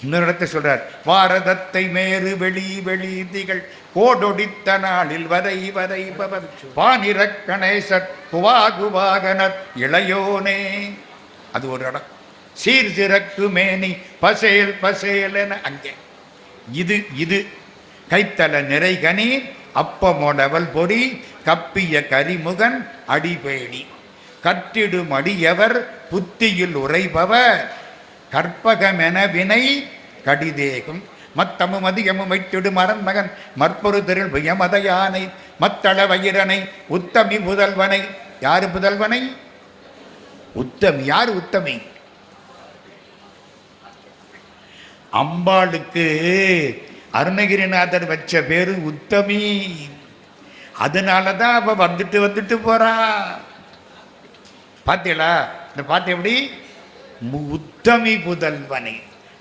இன்னொரு இடத்தை சொல்றார், பாரதத்தை மேறு வெளி வெளி திகள் கோடொடித்த நாளில் வரை வரை பானிர கணேசர் குவாகுவாகனர் இளையோனே. அது ஒரு இடம். சீர் சிறக்கு மேனி பசேல் பசேல் என அங்கே. இது கைத்தல நிறைகனி அப்பமோடவல் பொறி கப்பிய கரிமுகன் அடிபேணி கற்றிடும் அடியவர் புத்தியில் உரைபவர் கற்பகமென வினை கடிதேகும் மத்தமும் அதிகமும் வைத்திடும் அரண்மகன் மற்பொரு திரள் வியமத யானை மத்தள வயிரனை உத்தமி புதல்வனை. யாரு புதல்வனை? உத்தமி. யாரு உத்தமி? அம்பாளுக்கு அருணகிரிநாதர் வச்ச பேரு உத்தமி. அதனாலதான் அவ வந்துட்டு போறா. பார்த்தீங்களா இந்த பாட்டு எப்படி? உத்தமி புதல்வனை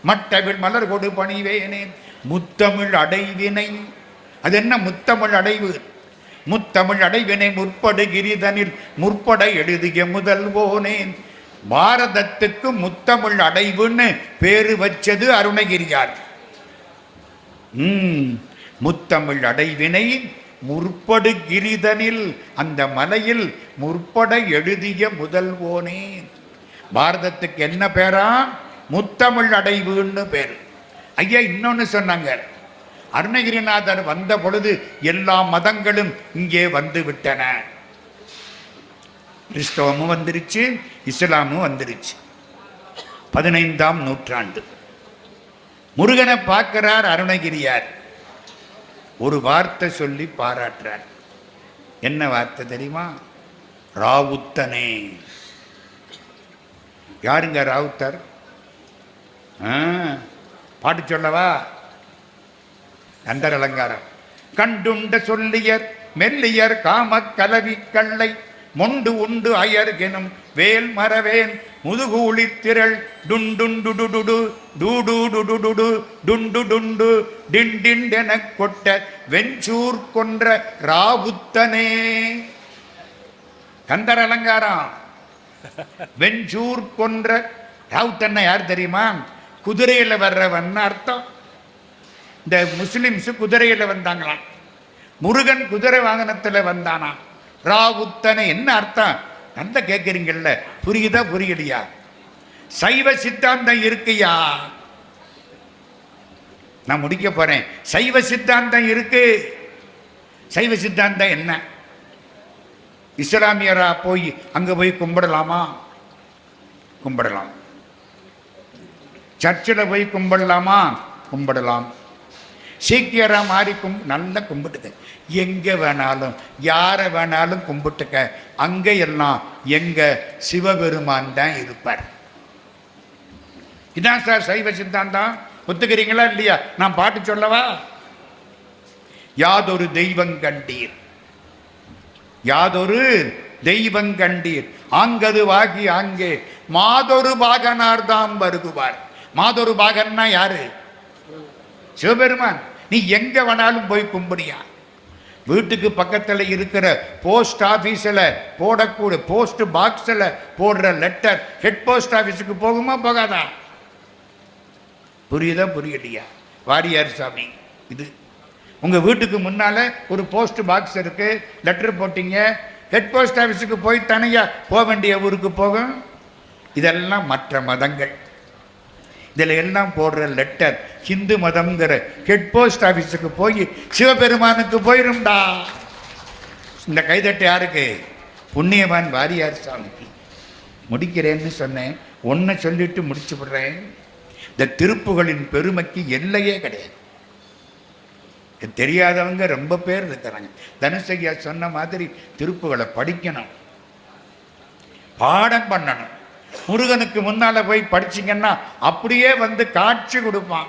மட்டவில் மலர் கொடு பணிவேனே முத்தமிழ் அடைவினை. அது என்ன முத்தமிழ் அடைவு? முத்தமிழ் அடைவினை முற்படு கிரிதனில் முற்பட எழுதிய முதல்வோனே. பாரதத்துக்கு முத்தமிழ் அடைவுன்னு பேரு வச்சது அருணகிரியார். முத்தமிழ் அடைவினை முற்படு கிரிதனில், அந்த மலையில் முற்பட எழுதிய முதல்வோனே. பாரதத்துக்கு என்ன பேரா? முத்தமிழ் அடைவுன்னு பேரு. ஐயா இன்னொன்னு சொன்னாங்க, அருணகிரிநாதர் வந்த பொழுது எல்லா மதங்களும் இங்கே வந்து விட்டன. கிறிஸ்தவமும் வந்துருச்சு, இஸ்லாமும் வந்துருச்சு. 15ஆம் நூற்றாண்டு. முருகனை பார்க்கிறார் அருணகிரியார். ஒரு வார்த்தை சொல்லி பாராட்டுறார். என்ன வார்த்தை தெரியுமா? ராவுத்தனே. யாருங்க ராவுத்தர்? பாட்டு சொல்லவா? கந்தர் அலங்காரம். கண்டுண்ட சொல்லியர் மெல்லியர் காம கலவி கல்லை மொண்டு உண்டு அயர்கெனும் வேல் மரவேன் முதுகூழி திரள் டுண்டுண்டுடுடு டூடுடுடுடு டுண்டு டிண்டென கொட்ட வெஞ்சூர் கொன்ற ராவுத்தனே. கந்தர் அலங்காரம். வெஞ்சூர் கொன்ற ராவுத்தன்ன யார் தெரியுமா? குதிரையில வர்றவன் அர்த்தம். இந்த முஸ்லிம்ஸ் குதிரையில வந்தாங்களாம், முருகன் குதிரை வாகனத்துல வந்தானா. ராவுத்தனை என்ன அர்த்தம்? நல்ல கேட்குறீங்கல்ல, புரியுதா புரியலையா? சைவ சித்தாந்தம் இருக்குயா, நான் முடிக்க போறேன். சைவ சித்தாந்தம் இருக்கு. சைவ சித்தாந்தம் என்ன? இஸ்லாமியரா போய் அங்க போய் கும்பிடலாமா? கும்பிடலாம். சர்ச்சில் போய் கும்பிடலாமா? கும்பிடலாம். சீக்கியரா மாறி நல்லா கும்பிட்டுக்க, எங்க வேணாலும் யாரை வேணாலும் கும்பிட்டுக்க. அங்க எல்லாம் எங்க சிவபெருமான் தான் இருப்பார். இதான் சார் சைவ சித்தாந்தம். ஒத்துக்கிறீங்களா இல்லையா? நான் பாட்டு சொல்லவா? யாதொரு தெய்வம் கண்டீர், யாதொரு தெய்வம் கண்டீர், ஆங்கது வாகி ஆங்கே மாதொரு பாகனார் தாம் வருகுவார். மாதொரு பாகன்னா யாரு? சிவபெருமான். நீ எங்க வேணாலும் போய் கும்பிடியா. வீட்டுக்கு பக்கத்தில் இருக்கிற போஸ்ட் ஆஃபீஸில் போடக்கூடிய போஸ்ட் பாக்ஸில் போடுற லெட்டர் ஹெட் போஸ்ட் ஆஃபீஸுக்கு போகுமா போகாதா? புரியுதா புரியலையா? வாரியார் சாமி, இது உங்கள் வீட்டுக்கு முன்னால் ஒரு போஸ்ட் பாக்ஸ் இருக்கு, லெட்டர் போட்டீங்க, ஹெட் போஸ்ட் ஆஃபீஸுக்கு போய் தனியா போக வேண்டிய ஊருக்கு போகும். இதெல்லாம் மற்ற மதங்கள். இதில் எல்லாம் போடுற லெட்டர் ஹிந்து மதம்ங்கிற ஹெட் போஸ்ட் ஆஃபீஸுக்கு போய் சிவபெருமானுக்கு போயிரும்டா. இந்த கைதட்டு யாருக்கு? புண்ணியவான் வாரியார் சாமிக்கு. முடிக்கிறேன்னு சொன்னேன், ஒன்றை சொல்லிட்டு முடிச்சு விடுறேன். இந்த திருப்புகளின் பெருமைக்கு எல்லையே கிடையாது. தெரியாதவங்க ரொம்ப பேர் இருக்கிறாங்க. தனுசையா சொன்ன மாதிரி திருப்புகளை படிக்கணும், பாடம் பண்ணணும். முருகனுக்கு முன்னால போய் படிச்சிங்கன்னா அப்படியே வந்து காட்சி கொடுப்பான்.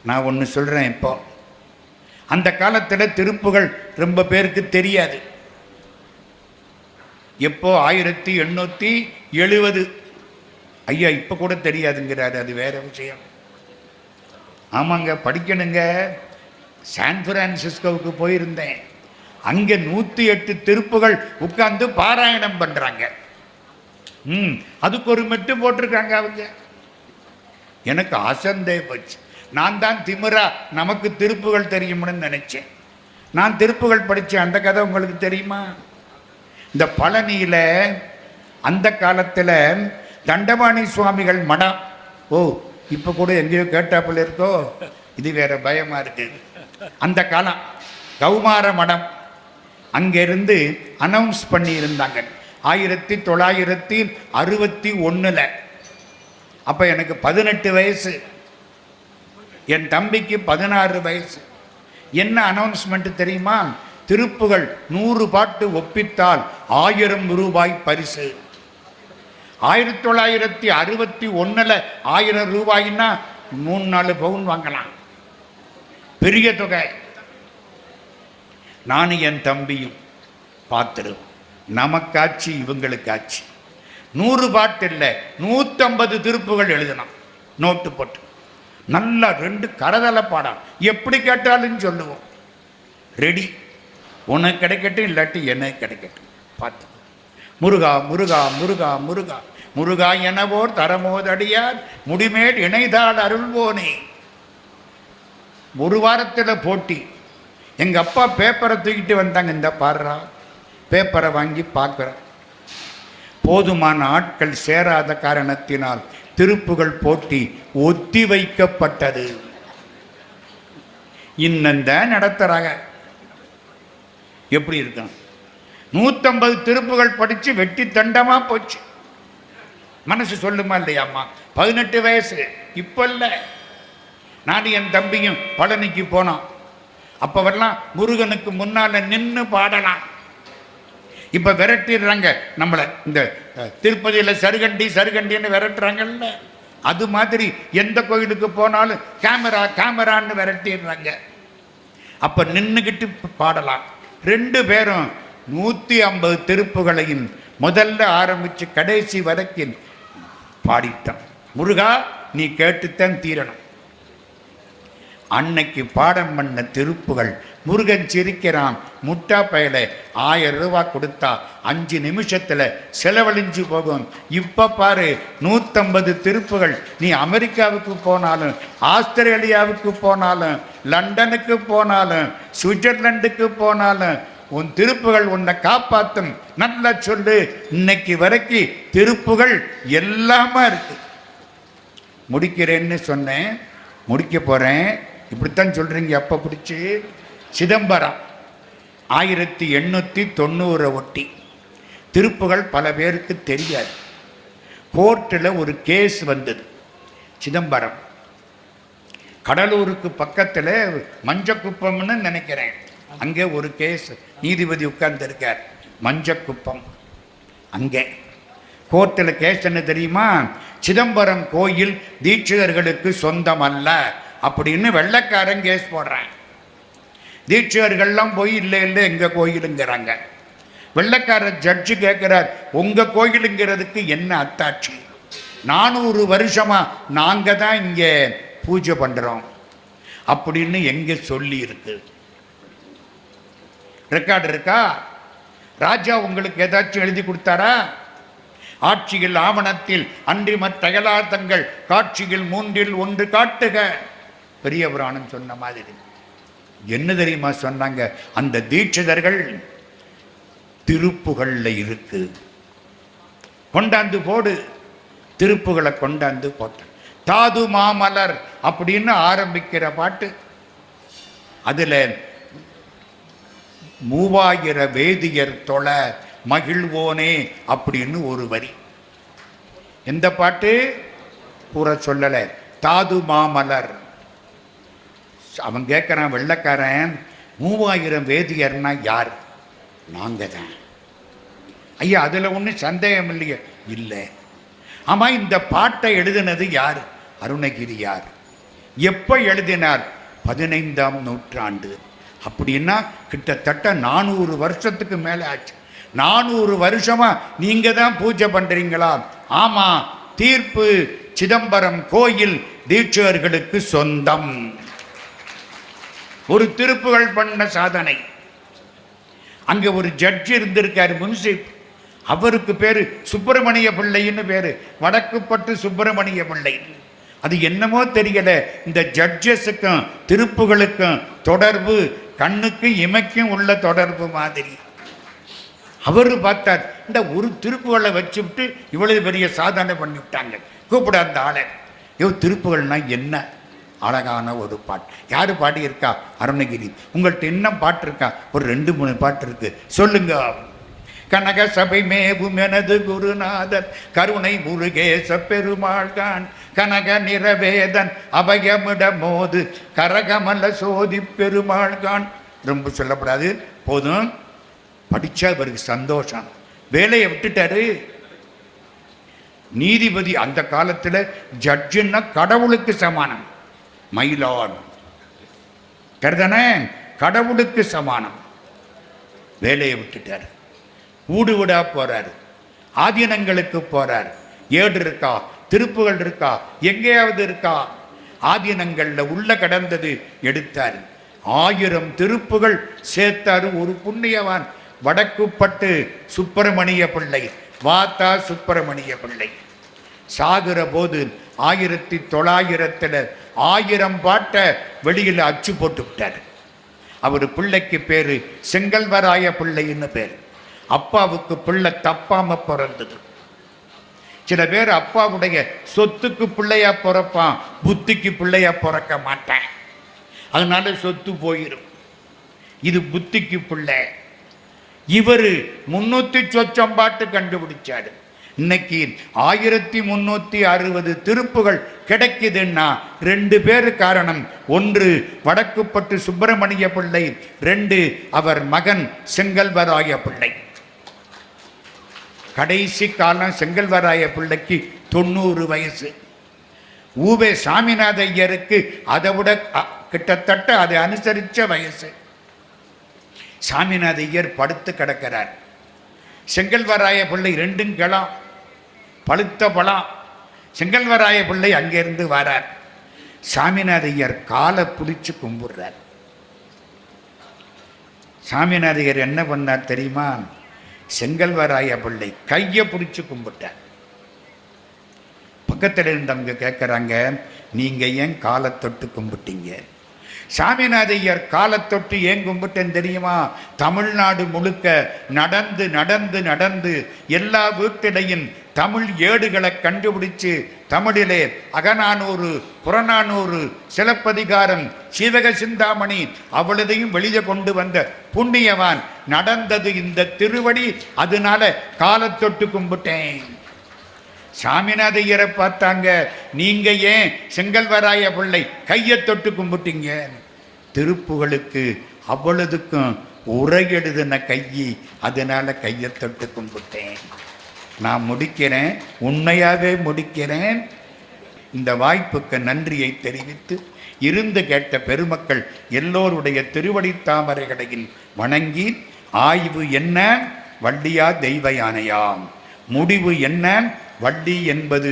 நான் ஒன்று சொல்றேன், இப்போ அந்த காலத்தில் திருப்புகள் ரொம்ப பேருக்கு தெரியாது. எப்போ 1870 ஐயா இப்போ கூட தெரியாதுங்கிறாரு, அது வேற விஷயம். ஆமாங்க, படிக்கணுங்க. சான் பிரான்சிஸ்கோவுக்கு போயிருந்தேன், அங்கே 108 திருப்புகள் உட்கார்ந்து பாராயணம் பண்றாங்க. அதுக்கு ஒரு மெட்டு போட்டிருக்காங்க அவங்க. எனக்கு அசந்தே போச்சு. நான் தான் திமிரா நமக்கு திருப்புகள் தெரியும்னு நினைச்சேன். நான் திருப்புகள் படித்தேன். அந்த கதை உங்களுக்கு தெரியுமா? இந்த பழனியில அந்த காலத்தில் தண்டபாணி சுவாமிகள் மடம். ஓ, இப்போ கூட எங்கேயோ கேட்டாப்புல இருக்கோ, இது வேற பயமா இருக்கு. அந்த காலம் கௌமார மடம் அங்கிருந்து அனௌன்ஸ் பண்ணி இருந்தாங்க 1961. அப்ப எனக்கு 18 வயசு, என் தம்பிக்கு 16 வயசு. என்ன அனௌன்ஸ்மெண்ட் தெரியுமா? திருப்புகள் 100 பாட்டு ஒப்பித்தால் 1000 ரூபாய் பரிசு. 1961 1000 ரூபாய்னா 3-4 பவுன் வாங்கலாம், பெரிய தொகை. நானும் என் தம்பியும் பார்த்துருவோம். நமக்காட்சி இவங்களுக்காட்சி. 100 பாட்டு இல்லை, 150 திருப்புகள் எழுதணும், நோட்டு போட்டு நல்லா 2 கரதலை பாடம், எப்படி கேட்டாலும் சொல்லுவோம். ரெடி, உனக்கு கிடைக்கட்டும், இல்லாட்டி எனக்கு கிடைக்கட்டும், பார்த்து. முருகா முருகா முருகா முருகா முருகா எனவோர் தரமோதடியார் முடிமேல் இணைதாள் அருள்வோனே. ஒரு வாரத்தில் போட்டி. எங்க அப்பா பேப்பரை தூக்கிட்டு வந்தாங்க. இந்த பாடுறா, பேப்பரை வாங்கி பார்க்குறேன். போதுமான ஆட்கள் சேராத காரணத்தினால் திருப்புகள் போட்டி ஒத்தி வைக்கப்பட்டது. இன்னும் நடத்துறாங்க. எப்படி இருக்கும்? 150 திருப்புகள் படிச்சு வெட்டி தண்டமா போச்சு. மனசு சொல்லுமா இல்லையாம்மா? 18 வயசு. இப்ப இல்ல. நானும் என் தம்பியும் பழனிக்கு போனோம். அப்பவெல்லாம் முருகனுக்கு முன்னால நின்று பாடலாம். இப்ப விரட்டிடுறாங்க நம்மள. இந்த திருப்பதியில சருகண்டின்னு விரட்டுறாங்கல்ல, அது மாதிரி எந்த கோயிலுக்கு போனாலும் கேமரா கேமரான்னு விரட்டிடுறாங்க. அப்ப நின்னுகிட்டு பாடலாம். 2 பேரும் 150 திருப்புகளையும் முதல்ல ஆரம்பிச்சு கடைசி வரைக்கும் பாடிட்டான். முருகா, நீ கேட்டுத்தான் தீரணும். அன்னைக்கு பாடம் பண்ண திருப்புகள். முருகன் சிரிக்கிறான், முட்டா பயல 1000 ரூபாய் கொடுத்தா 5 நிமிஷத்துல செலவழிஞ்சு போகும். இப்ப பாரு, 150 திருப்புகள். நீ அமெரிக்காவுக்கு போனாலும், ஆஸ்திரேலியாவுக்கு போனாலும், லண்டனுக்கு போனாலும், சுவிட்சர்லாந்துக்கு போனாலும் உன் திருப்புகள் உன்னை காப்பாற்றும். நல்லா சொல்லு. இன்னைக்கு வரைக்கும் திருப்புகள் எல்லாமே இருக்கு. முடிக்கிறேன்னு சொன்னேன், முடிக்க போறேன். இப்படித்தான் சொல்றீங்க. எப்ப பிடிச்சி? சிதம்பரம் 1890 ஒட்டி. திருப்புகள் பல பேருக்கு தெரியாது. கோர்ட்டில் ஒரு கேஸ் வந்தது. சிதம்பரம் கடலூருக்கு பக்கத்தில் மஞ்சக்குப்பம்னு நினைக்கிறேன். அங்கே ஒரு கேஸ், நீதிபதி உட்கார்ந்து இருக்கார். மஞ்சக்குப்பம். அங்கே கோர்ட்டில் கேஸ் என்ன தெரியுமா? சிதம்பரம் கோயில் தீட்சிதர்களுக்கு சொந்தம் அல்ல அப்படின்னு வெள்ளைக்காரன் கேஸ் போடுறான். தீட்சிதர்கள்லாம் போய் இல்லை இல்லை எங்கள் கோயிலுங்கிறாங்க. வெள்ளைக்காரர் ஜட்ஜு கேட்குறார், உங்கள் கோயிலுங்கிறதுக்கு என்ன அத்தாட்சி? 400 வருஷமா நாங்கள் தான் இங்கே பூஜை பண்ணுறோம் அப்படின்னு எங்கே சொல்லி இருக்கு? ரெக்கார்டு இருக்கா? ராஜா உங்களுக்கு ஏதாச்சும் எழுதி கொடுத்தாரா? ஆட்சியில் ஆவணத்தில் அன்றி மற்றகலார்த்தங்கள் காட்சியில் 3 1 காட்டுக. பெரிய புராணம் சொன்ன மாதிரி என்ன தெரியுமா சொன்னாங்க? அந்த தீட்சிதர்கள் திருப்புகள்ல இருக்கு, கொண்டாந்து போடு. திருப்புகளை கொண்டாந்து போட்ட தாது மாமலர் அப்படின்னு ஆரம்பிக்கிற பாட்டு. அதுல 3000 வேதியர் தொழ மகிழ்வோனே அப்படின்னு ஒரு வரி. எந்த பாட்டு பூரா சொல்லலை. தாது மாமலர். அவன் கேட்குறான் வெள்ளைக்காரன், 3000 வேதியர்னா யார்? நாங்க தான். ஐயா அதில் ஒன்றும் சந்தேகம் இல்லையா? இல்லை. ஆமாம், இந்த பாட்டை எழுதினது யார்? அருணகிரியார். எப்போ எழுதினார்? 15ஆம் நூற்றாண்டு. அப்படின்னா கிட்டத்தட்ட 400 வருஷத்துக்கு மேலே ஆச்சு. 400 வருஷமா நீங்க தான் பூஜை பண்றீங்களா? ஆமா. தீர்ப்பு, சிதம்பரம் கோயில் தீட்சிதர்களுக்கு சொந்தம். ஒரு திருப்புகள் பண்ண சாதனை. அங்க ஒரு ஜட்ஜி இருந்திருக்காரு, முன்சிப். அவருக்கு பேரு சுப்பிரமணிய பிள்ளைன்னு பேரு, வடக்குப்பட்டு சுப்பிரமணிய பிள்ளை. அது என்னமோ தெரியல, இந்த ஜட்ஜஸுக்கும் திருப்புகளுக்கும் தொடர்பு கண்ணுக்கு இமைக்கும் உள்ள தொடர்பு மாதிரி. அவரு பார்த்தார், இந்த ஒரு திருப்புகளை வச்சுவிட்டு இவ்வளவு பெரிய சாதனை பண்ணிவிட்டாங்க. கூப்பிட அந்த ஆளை. திருப்புகள்னா என்ன? அழகான ஒரு பாட்டு. யாரு பாடியிருக்கா? அருணகிரி. உங்கள்கிட்ட என்ன பாட்டு இருக்கா? ஒரு 2 3 பாட்டு இருக்கு, சொல்லுங்க. கனக சபை மேவும் எனது குருநாதர் கருணை முருகேச பெருமாள்கான் கனக நிறவேதன் அபயமிட மோது கரகமல்ல சோதி பெருமாள்கான். ரொம்ப சொல்லப்படாது, போதும். படிச்சா இவருக்கு சந்தோஷம். வேலையை விட்டுட்டாரு. நீதிபதி அந்த காலத்தில் ஜட்ஜுன்னா கடவுளுக்கு சமானம். மயிலான் கருதானே, கடவுளுக்கு சமானம். வேலையை விட்டுட்டார். ஊடு விடா போறாரு, ஆதீனங்களுக்கு போறார். ஏடு இருக்கா? திருப்புகள் இருக்கா? எங்கேயாவது இருக்கா? ஆதீனங்கள்ல உள்ள கடந்தது எடுத்தார். 1000 திருப்புகள் சேர்த்தாரு. ஒரு புண்ணியவான் வடக்குப்பட்டு சுப்பிரமணிய பிள்ளை, வாத்தா சுப்பிரமணிய பிள்ளை. சாகுற போது 1900 1000 பாட்டை வெளியில் அச்சு போட்டு விட்டார். அவர் பிள்ளைக்கு பேரு செங்கல்வராய பிள்ளைன்னு பேர். அப்பாவுக்கு பிள்ளை தப்பாம பிறந்தது. சில பேர் அப்பாவுடைய சொத்துக்கு பிள்ளையா பிறப்பான், புத்திக்கு பிள்ளையா பிறக்க மாட்டேன். அதனால சொத்து போயிடும். இது புத்திக்கு பிள்ளை. இவரு 300 சொச்சம் பாட்டு கண்டுபிடிச்சாரு. இன்னைக்கு 1360 திருப்புகள் கிடைக்குதுன்னா 2 பேரு காரணம். 1 வடக்குப்பட்டு சுப்பிரமணிய பிள்ளை, 2 அவர் மகன் செங்கல்வராய பிள்ளை. கடைசி காலம் செங்கல்வராய பிள்ளைக்கு 90 வயசு. ஊவே சாமிநாத ஐயருக்கு அதை விட கிட்டத்தட்ட அதை அனுசரிச்ச வயசு. சாமிநாத ஐயர் படுத்து கிடக்கிறார். செங்கல்வராய பிள்ளை 2 கிளம் பழுத்த பழம். செங்கல்வராய பிள்ளை அங்கிருந்து வரார். சாமிநாத ஐயர் காலை பிடிச்சு கும்பிடுறார். சாமிநாத ஐயர் என்ன பண்ணார் தெரியுமா? செங்கல்வராய பிள்ளை கையை பிடிச்சு கும்பிட்டார். பக்கத்தில் இருந்தவங்க கேட்குறாங்க, நீங்க ஏன் காலை தொட்டு கும்பிட்டீங்க? சாமிநாத ஐயர் காலை தொட்டு ஏன் கும்பிட்டேன்னு தெரியுமா? தமிழ்நாடு முழுக்க நடந்து நடந்து நடந்து எல்லா வீட்டிலையும் தமிழ் ஏடுகளை கண்டுபிடிச்சு தமிழிலே அகநானூறு, புறநானூறு, சிலப்பதிகாரம், சீவக சிந்தாமணி அவ்வளதையும் வெளியே கொண்டு வந்த புண்ணியவான். நடந்தது இந்த திருவடி, அதனால காலத்தொட்டு கும்பிட்டேன். சாமிநாத ஐயரை பார்த்தாங்க, நீங்க ஏன் செங்கல்வராய பிள்ளை கையை தொட்டு கும்பிட்டீங்க? திருப்புகளுக்கு அவ்வளவுக்கும் உரை எழுதின கையை, அதனால கையை தொட்டு கும்பிட்டேன். நான் முடிக்கிறேன், உண்மையாகவே முடிக்கிறேன். இந்த வாய்ப்புக்கு நன்றியை தெரிவித்து இருந்து கேட்ட பெருமக்கள் எல்லோருடைய திருவடி தாமரைகளையும் வணங்கி, ஆய்வு என்ன? வள்ளியா தெய்வ யானையாம். முடிவு என்ன? வள்ளி என்பது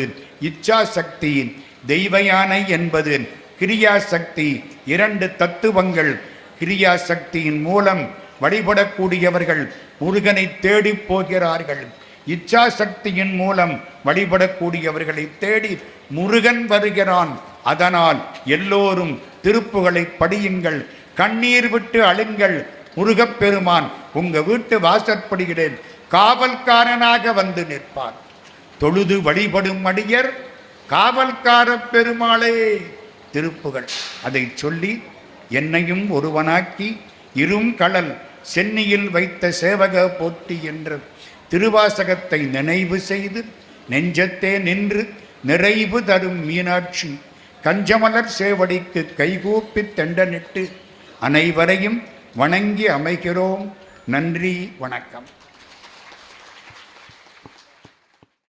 இச்சாசக்தி, தெய்வ யானை என்பது கிரியாசக்தி. இரண்டு தத்துவங்கள். கிரியாசக்தியின் மூலம் வழிபடக்கூடியவர்கள் முருகனை தேடி போகிறார்கள். இச்சாசக்தியின் மூலம் வழிபடக்கூடியவர்களை தேடி முருகன் வருகிறான். அதனால் எல்லோரும் திருப்புகளை படியுங்கள், கண்ணீர் விட்டு அழுங்கள். முருகப்பெருமான் உங்க வீட்டு வாசற்படியிலே காவல்காரனாக வந்து நிற்பார். தொழுது வழிபடும் அடியர் காவல்கார பெருமாளே. திருப்புகள் அதை சொல்லி என்னையும் ஒருவனாக்கி இரும் கடல் சென்னியில் வைத்த சேவக போற்றி என்ற திருவாசகத்தை நினைவு செய்து நெஞ்சத்தே நின்று நிறைவு தரும் மீனாட்சி கஞ்சமலர் சேவடிக்கு கைகூப்பி தெண்டனிட்டு அனைவரையும் வணங்கி அமைகிறோம். நன்றி, வணக்கம்.